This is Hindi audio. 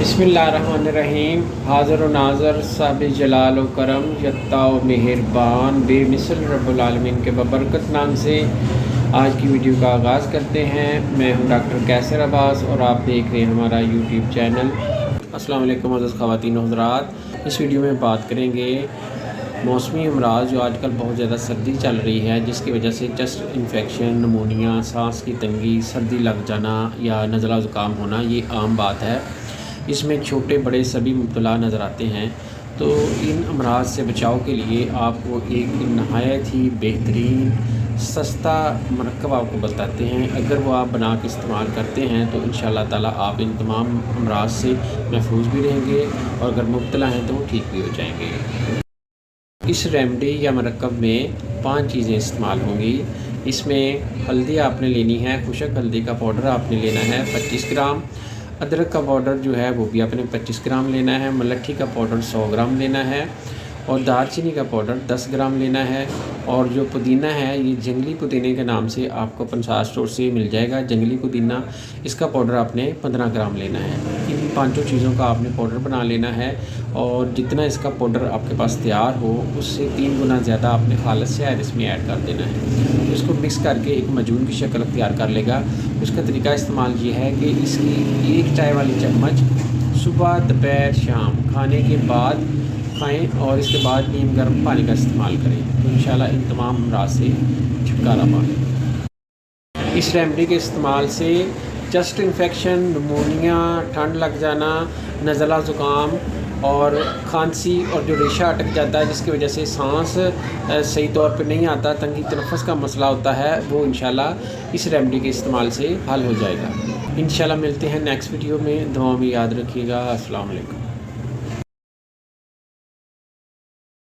बिस्मिल्लाहिर्रहमानिर्रहीम। हाज़िर व नाज़र साहिब जलाल व करम यत्ता व मेहरबान बेमिसल रब्बुल आलमीन के बबरकत नाम से आज की वीडियो का आगाज़ करते हैं। मैं हूं डॉक्टर कैसर अब्बास और आप देख रहे हैं हमारा यूट्यूब चैनल। अस्सलाम वालेकुम अज़ीज़ ख़वातीन व हज़रात। इस वीडियो में बात करेंगे मौसमी अमराज जो आजकल बहुत ज़्यादा सर्दी चल रही है, जिसकी वजह से चेस्ट इन्फेक्शन, नमूनिया, सांस की तंगी, सर्दी लग जाना या नज़ला ज़ुकाम होना ये आम बात है। इसमें छोटे बड़े सभी मुब्तला नज़र आते हैं। तो इन अमराज से बचाव के लिए आपको एक नहायत ही बेहतरीन सस्ता मरकब आपको बताते हैं। अगर वो आप बना के इस्तेमाल करते हैं तो इंशाअल्लाह ताला आप इन तमाम अमराज से महफूज भी रहेंगे और अगर मुब्तला हैं तो वो ठीक भी हो जाएंगे। इस रेमडी या मरकब में 5 चीज़ें इस्तेमाल होंगी। इसमें हल्दी आपने लेनी है, खुशक हल्दी का पाउडर आपने लेना है 25 ग्राम। अदरक का पाउडर जो है वो भी आपने 25 ग्राम लेना है। मलट्ठी का पाउडर 100 ग्राम लेना है और दालचीनी का पाउडर 10 ग्राम लेना है। और जो पुदीना है ये जंगली पुदीने के नाम से आपको पंसार स्टोर से मिल जाएगा, जंगली पुदीना। इसका पाउडर आपने 15 ग्राम लेना है। इन 5 चीज़ों का आपने पाउडर बना लेना है और जितना इसका पाउडर आपके पास तैयार हो उससे 3 गुना ज़्यादा आपने खालिस शहद इसमें ऐड कर देना है। तो इसको मिक्स करके एक मजून की शक्ल तैयार कर लेगा। उसका तरीका इस्तेमाल ये है कि इसकी 1 चाय वाली चम्मच सुबह, दोपहर, शाम खाने के बाद खाएं और इसके बाद नीम गर्म पानी का इस्तेमाल करें तो इंशाल्लाह इन तमाम अमराज से छुटकारा पाएं। इस रेमडी के इस्तेमाल से चेस्ट इन्फेक्शन, नमूनिया, ठंड लग जाना, नज़ला ज़ुकाम और खांसी और जो रेशा अटक जाता है जिसकी वजह से सांस सही तौर पे नहीं आता, तंगी तनफ़्फ़ुस का मसला होता है, वो इंशाल्लाह इस रेमडी के इस्तेमाल से हल हो जाएगा। इंशाल्लाह मिलते हैं नेक्स्ट वीडियो में। दुआ में याद रखिएगा। अस्सलाम वालेकुम।